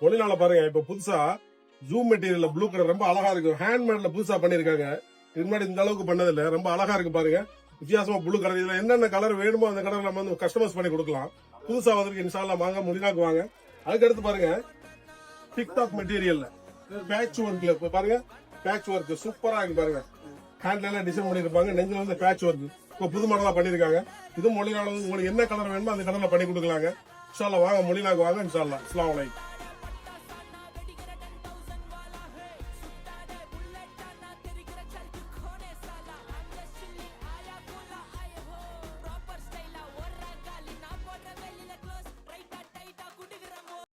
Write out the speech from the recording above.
மொழினால பாருங்க இப்ப புதுசா ஜூம் மெட்டீரியல் ப்ளூ கலர் ரொம்ப அழகா இருக்கு. ஹேண்ட்மேட்ல புதுசா பண்ணிருக்காங்க. இது முன்னாடி இந்த அளவுக்கு பண்ணதில்ல. ரொம்ப அழகா இருக்கு பாருங்க. வித்தியாசமா ப்ளூ கலர். இதுல என்னென்ன கலர் வேணுமோ அந்த கலர் நம்ம வந்து கஸ்டமைஸ் பண்ணி கொடுக்கலாம். புதுசா வந்திருக்கு. இன்ஷால்லா வாங்க, மொழினாக்கு வாங்க. அதுக்கு அடுத்து பாருங்க டிக்டாக் மெட்டீரியல்ல பேட்ச் ஒர்க்ல பாருங்க. பேட்ச் ஒர்க் சூப்பரா இருக்கு பாருங்க. ஹேண்ட்ல எல்லாம் டிசைன் பண்ணிருப்பாங்க. நெஞ்சில வந்து பேட்ச் ஒர்க் இப்போ புது மாடலா பண்ணிருக்காங்க. இது மொழினால உங்களுக்கு என்ன கலர் வேணுமோ அந்த கலர்ல பண்ணி கொடுக்கலாங்க. இன்ஷால்லா வாங்க, மொழினாக்கு வாங்க. இன்ஷால்லா. அஸ்ஸலாமு அலைக்கும்.